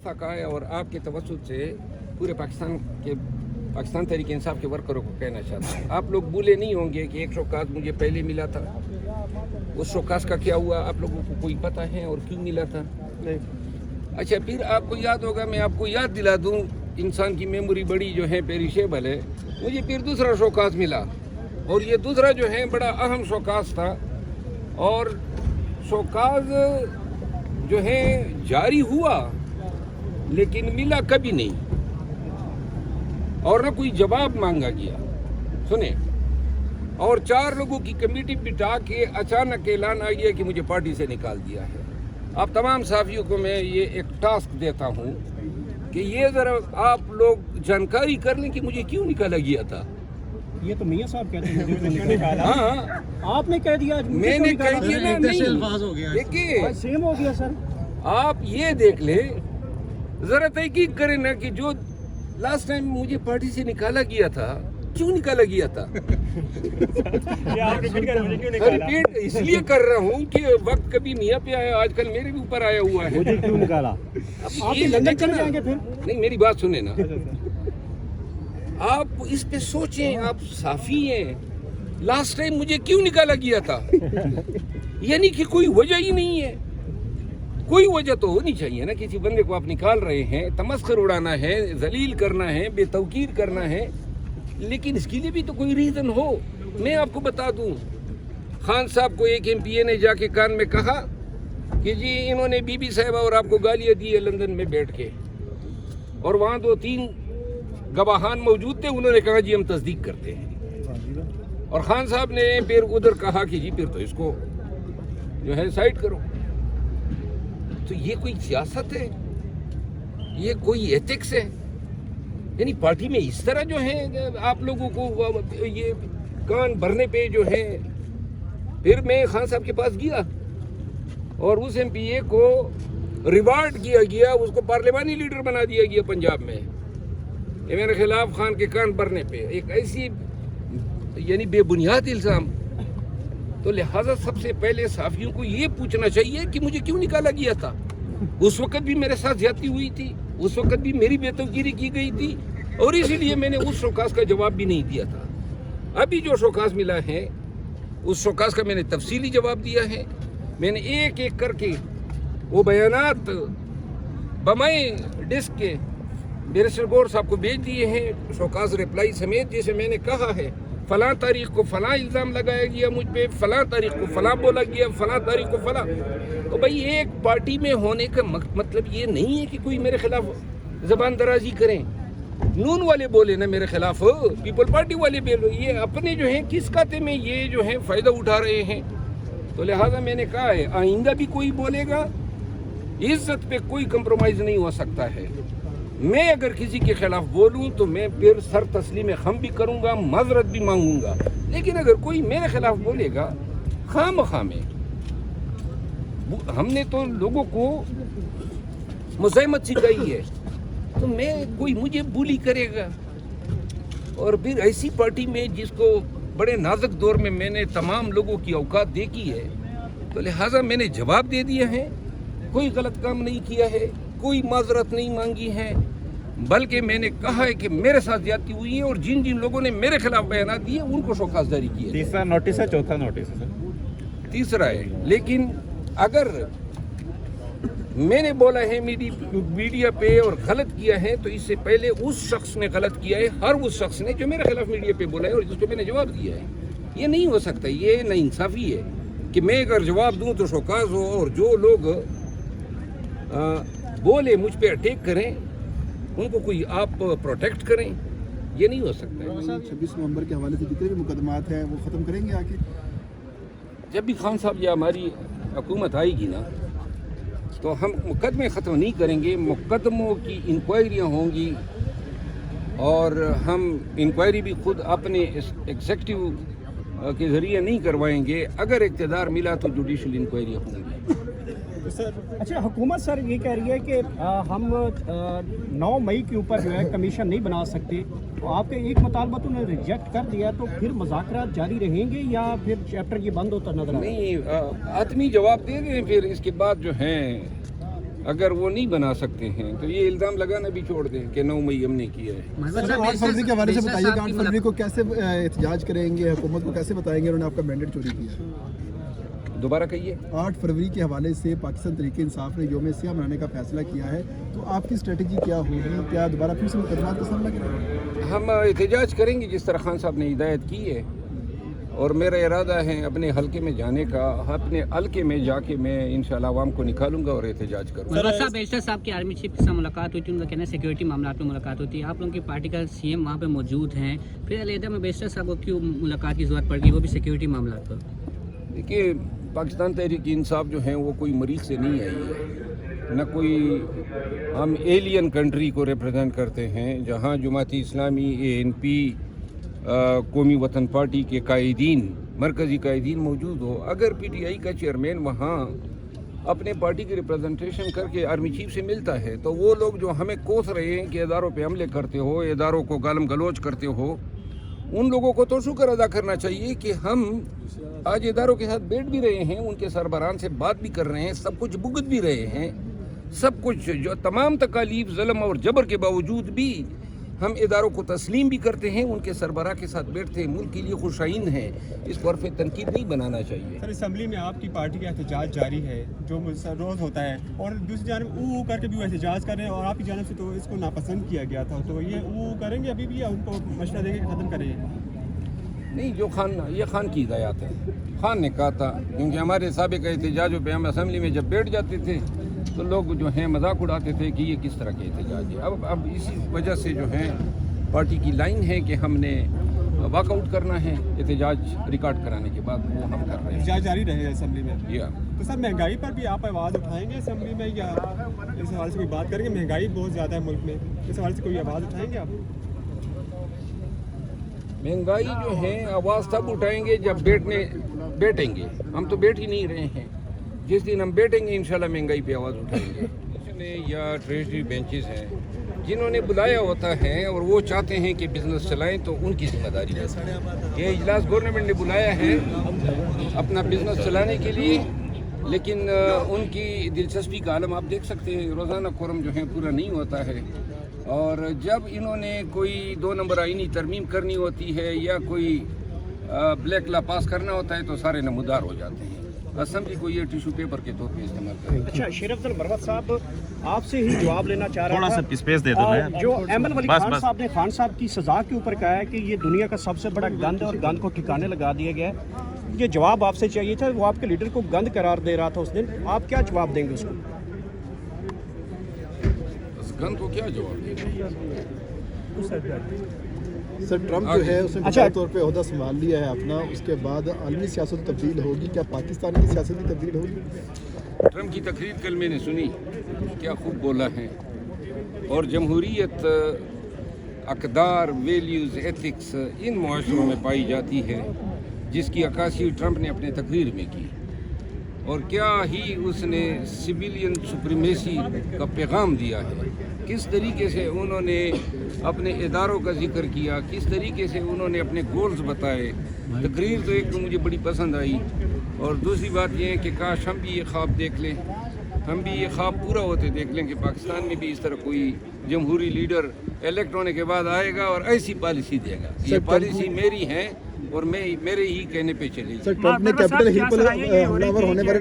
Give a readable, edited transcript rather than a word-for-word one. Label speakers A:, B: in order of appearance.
A: का है और आपके तवज्जुह से पूरे पाकिस्तान तहरीक इंसाफ के वर्करों को कहना चाहता हूँ। आप लोग भूले नहीं होंगे कि एक शोकास मुझे पहले मिला था। उस शोकास का क्या हुआ आप लोगों को कोई पता है और क्यों मिला था? नहीं। अच्छा, फिर आपको याद होगा, मैं आपको याद दिला दूँ, इंसान की मेमोरी बड़ी जो है पेरिशेबल है। मुझे फिर दूसरा शोकास मिला और ये दूसरा जो है बड़ा अहम शोकास था और शोकास जो है जारी हुआ लेकिन मिला कभी नहीं और न कोई जवाब मांगा गया। सुने, और 4 लोगों की कमेटी बिठा के अचानक ऐलान आ गया कि मुझे पार्टी से निकाल दिया है। अब तमाम साफियों को मैं ये एक टास्क देता हूँ कि ये जरा आप लोग जानकारी कर लें कि मुझे क्यों निकाला गया था।
B: ये तो मियां साहब कहते हैं।
A: हाँ,
B: आपने कह दिया,
A: मैंने कह दिया ना। नहीं, देखिए
B: सेम हो गया सर।
A: आप ये देख ले, जरा तहकीक करें ना कि जो लास्ट टाइम मुझे पार्टी से निकाला गया था, क्यों निकाला गया था। रिपीट इसलिए कर रहा हूँ कि वक्त कभी मियाँ पे आया, आजकल मेरे भी ऊपर आया हुआ है।
B: मुझे क्यों निकाला?
A: आप ये लंदन चले जाएंगे फिर? नहीं, मेरी बात सुने ना, आप इस पे सोचें। आप साफी हैं। लास्ट टाइम मुझे क्यों निकाला गया था? यानी कि कोई वजह ही नहीं है। कोई वजह तो होनी चाहिए ना। किसी बंदे को आप निकाल रहे हैं, तमस्खर उड़ाना है, जलील करना है, बेतौकीर करना है, लेकिन इसके लिए भी तो कोई रीजन हो। मैं आपको बता दूं, खान साहब को एक MPA ने जाके कान में कहा कि जी इन्होंने बीबी साहिबा और आपको गालियां दी है लंदन में बैठ के, और वहाँ 2-3 गवाहान मौजूद थे। उन्होंने कहा जी हम तस्दीक करते हैं, और खान साहब ने फिर उधर कहा कि जी फिर तो इसको जो है साइड करो। तो ये कोई सियासत है? ये कोई एथिक्स है? यानी पार्टी में इस तरह जो है आप लोगों को ये कान भरने पे जो है। फिर मैं खान साहब के पास गया और उस MPA को रिवार्ड किया गया, उसको पार्लिमानी लीडर बना दिया गया पंजाब में। ये मेरे खिलाफ खान के कान भरने पे एक ऐसी यानी बेबुनियाद इल्ज़ाम। तो लिहाजा सबसे पहले साफियों को ये पूछना चाहिए कि मुझे क्यों निकाला गया था। उस वक्त भी मेरे साथ ज्यादती हुई थी, उस वक्त भी मेरी बेतौकीरी की गई थी, और इसीलिए मैंने उस शोकास का जवाब भी नहीं दिया था। अभी जो शोकास मिला है उस शोकास का मैंने तफसीली जवाब दिया है। मैंने एक एक करके वो बयानात बमाए डिस्क के बैरिस्टर गौर साहब को भेज दिए हैं, शोकास रिप्लाई समेत, जिसे मैंने कहा है फलां तारीख को फलां इल्ज़ाम लगाया गया मुझ पे, फलां तारीख को फलां बोला गया, फलां तारीख को फलां। तो भाई एक पार्टी में होने का मतलब ये नहीं है कि कोई मेरे खिलाफ जबान दराजी करें। नून वाले बोले ना मेरे खिलाफ, पीपल पार्टी वाले बोले, ये अपने जो हैं किस खाते में ये जो है फ़ायदा उठा रहे हैं। तो लिहाजा मैंने कहा है आइंदा भी कोई बोलेगा, इज्जत पे कोई कंप्रोमाइज़ नहीं हो सकता है। मैं अगर किसी के खिलाफ बोलूं तो मैं फिर सर तस्लीम खम भी करूंगा, माजरत भी मांगूंगा, लेकिन अगर कोई मेरे खिलाफ बोलेगा खामखा में, हमने तो लोगों को मुज़ाहमत सिखाई है, तो मैं कोई मुझे बुली करेगा। और फिर ऐसी पार्टी में जिसको बड़े नाजुक दौर में मैंने तमाम लोगों की औकात देखी है, तो लिहाजा मैंने जवाब दे दिया है। कोई गलत काम नहीं किया है, कोई माजरत नहीं मांगी है, बल्कि मैंने कहा है कि मेरे साथ ज्यादती हुई है और जिन जिन लोगों ने मेरे खिलाफ बयान दिए उनको शोकास जारी किए।
B: तीसरा नोटिस है, चौथा नोटिस है?
A: तीसरा है। लेकिन अगर मैंने बोला है मीडिया पे और गलत किया है, तो इससे पहले उस शख्स ने गलत किया है, हर उस शख्स ने जो मेरे खिलाफ मीडिया पे बोला है और जिसको मैंने जवाब दिया है। ये नहीं हो सकता, ये नाइंसाफी है कि मैं अगर जवाब दूं तो शोकास हो और जो लोग बोले मुझ पे अटैक करें उनको कोई आप प्रोटेक्ट करें। ये नहीं हो सकता है।
C: 26 नवंबर के हवाले से जितने भी मुकदमात हैं वो ख़त्म करेंगे आके?
A: जब भी खान साहब या हमारी हुकूमत आएगी ना, तो हम मुकदमे ख़त्म नहीं करेंगे, मुकदमों की इंक्वायरियाँ होंगी और हम इंक्वायरी भी खुद अपने एग्जेक्टिव के ज़रिए नहीं करवाएंगे। अगर इक़्तिदार मिला तो जुडिशल इंक्वायरियाँ होंगी।
B: अच्छा, हुकूमत सर ये कह रही है कि हम 9 मई के ऊपर जो है कमीशन नहीं बना सकते, तो आपके एक मुतालबा तो उन्होंने रिजेक्ट कर दिया, तो फिर मुज़ाकरात जारी रहेंगे या फिर चैप्टर ये बंद होता नजर आ रहा है?
A: नहीं, आदमी जवाब दे दें, फिर इसके बाद जो है اگر وہ نہیں بنا سکتے ہیں تو یہ الزام لگانا بھی چھوڑ دیں کہ 9 مئی ہم نے کیا ہے.
C: سر 8 فروری کے حوالے سے بتائیے کہ 8 فروری کو کیسے احتجاج کریں گے, حکومت کو کیسے بتائیں گے انہوں نے آپ کا مینڈیٹ چوری کیا؟
A: دوبارہ کہیے.
C: 8 فروری کے حوالے سے پاکستان تحریک انصاف نے یوم سیاہ منانے کا فیصلہ کیا ہے, تو آپ کی اسٹریٹجی کیا ہوگی؟ کیا دوبارہ پھر سے مقدمات کا سامنا کریں گے؟
A: ہم احتجاج کریں گے جس طرح خان صاحب نے ہدایت کی ہے, اور میرا ارادہ ہے اپنے حلقے میں جانے کا. اپنے حلقے میں جا کے میں انشاءاللہ عوام کو نکالوں گا اور احتجاج کروں گا.
D: صاحب بیشتر صاحب کی آرمی چیف کے ساتھ ملاقات ہوئی تھی, ان کا کہنا ہے سیکورٹی معاملات میں ملاقات ہوتی ہے. آپ لوگوں کی پارٹی کا سی ایم وہاں پہ موجود ہیں, پھر علیحدہ میں بیشتر صاحب کو کیوں ملاقات کی ضرورت پڑ گئی, وہ بھی سیکورٹی معاملات پر؟
A: دیکھیے, پاکستان تحریک انصاف جو ہیں وہ کوئی مریخ سے نہیں آئی ہے, نہ کوئی ہم ایلین کنٹری کو ریپرزینٹ کرتے ہیں جہاں جماعت اسلامی, ANP, قومی وطن پارٹی کے قائدین, مرکزی قائدین موجود ہو. اگر PTI کا چیئرمین وہاں اپنے پارٹی کی ریپرزنٹیشن کر کے آرمی چیف سے ملتا ہے تو وہ لوگ جو ہمیں کوس رہے ہیں کہ اداروں پہ حملے کرتے ہو, اداروں کو گالم گلوچ کرتے ہو, ان لوگوں کو تو شکر ادا کرنا چاہیے کہ ہم آج اداروں کے ساتھ بیٹھ بھی رہے ہیں, ان کے سربراہان سے بات بھی کر رہے ہیں, سب کچھ بھگت بھی رہے ہیں, سب کچھ جو تمام تکالیف, ظلم اور جبر کے باوجود بھی ہم اداروں کو تسلیم بھی کرتے ہیں, ان کے سربراہ کے ساتھ بیٹھتے ہیں, ملک کے لیے خوشائند ہیں. اس پر پھر تنقید نہیں بنانا چاہیے.
E: سر اسمبلی میں آپ کی پارٹی کا احتجاج جاری ہے جو روز ہوتا ہے, اور دوسری جانب او کر کے بھی وہ احتجاج کر رہے ہیں, اور آپ کی جانب سے تو اس کو ناپسند کیا گیا تھا, تو یہ او کریں گے ابھی بھی, یا ان کو مشورہ دیں گے ختم کریں گے؟
A: نہیں, جو یہ خان کی ہدایات ہے. خان نے کہا تھا, کیونکہ ہمارے سابق احتجاجوں پہ ہم اسمبلی میں جب بیٹھ جاتے تھے تو لوگ جو ہیں مذاق اڑاتے تھے کہ یہ کس طرح کے احتجاج ہے. اب اسی وجہ سے جو ہے پارٹی کی لائن ہے کہ ہم نے واک آؤٹ کرنا ہے, احتجاج ریکارڈ کرانے کے بعد وہ ہم کر رہے ہیں.
E: احتجاج جاری رہے گا اسمبلی میں.
A: تو
E: سر مہنگائی پر بھی آپ آواز اٹھائیں گے اسمبلی میں, یا اس حوالے سے کوئی بات کریں گے؟ مہنگائی بہت زیادہ ہے ملک میں, اس حوالے سے کوئی آواز اٹھائیں گے آپ؟
A: مہنگائی جو ہے آواز تب اٹھائیں گے جب بیٹھیں گے. ہم تو بیٹھ ہی نہیں رہے ہیں. جس دن ہم بیٹھیں گے انشاءاللہ مہنگائی پہ آواز اٹھائیں گے. یا ٹریجری بینچز ہیں جنہوں نے بلایا ہوتا ہے اور وہ چاہتے ہیں کہ بزنس چلائیں تو ان کی ذمہ داری ہے. یہ اجلاس گورنمنٹ نے بلایا ہے اپنا بزنس چلانے کے لیے, لیکن ان کی دلچسپی کا عالم آپ دیکھ سکتے ہیں. روزانہ قرم جو ہے پورا نہیں ہوتا ہے, اور جب انہوں نے کوئی 2 نمبر آئینی ترمیم کرنی ہوتی ہے یا کوئی بلیک لا پاس کرنا ہوتا ہے تو سارے نمودار ہو جاتے ہیں. اسمبلی کو یہ ٹیشو پیپر کے طور پہ استعمال کریں.
B: اچھا, شیر افضل مروت صاحب آپ سے ہی جواب لینا چاہ رہا
F: تھوڑا سا اسپیس دے دو نا.
B: جو ایمن ولی خان صاحب نے خان صاحب کی سزا کے اوپر کہا ہے کہ یہ دنیا کا سب سے بڑا گند ہے اور گند کو ٹھکانے لگا دیا گیا ہے. یہ جواب آپ سے چاہیے تھا, وہ آپ کے لیڈر کو گند قرار دے رہا تھا اس دن, آپ کیا جواب دیں گے اس کو؟
A: اس گند کو کیا جواب دیں گے؟
C: سر ٹرمپ جو ہے اس نے بطور طور پہ عہدہ سنبھال لیا ہے اپنا, اس کے بعد عالمی سیاست تبدیل ہوگی, کیا پاکستان کی سیاست بھی تبدیل ہوگی؟
A: ٹرمپ کی تقریر کل میں نے سنی, کیا خوب بولا ہے. اور جمہوریت, اقدار, ویلیوز, ایتھکس ان معاشروں میں پائی جاتی ہے جس کی عکاسی ٹرمپ نے اپنے تقریر میں کی. اور کیا ہی اس نے سویلین سپریمیسی کا پیغام دیا ہے, کس طریقے سے انہوں نے اپنے اداروں کا ذکر کیا, کس طریقے سے انہوں نے اپنے گولز بتائے. تقریر تو ایک تو مجھے بڑی پسند آئی, اور دوسری بات یہ ہے کہ کاش ہم بھی یہ خواب دیکھ لیں, ہم بھی یہ خواب پورا ہوتے دیکھ لیں کہ پاکستان میں بھی اس طرح کوئی جمہوری لیڈر الیکٹ ہونے کے بعد آئے گا اور ایسی پالیسی دے گا. یہ پالیسی میری ہے اور میں میرے ہی کہنے پہ چلے گی.
C: سر ٹرمپ نے کیپٹل ہل پر حملہ آور ہونے پر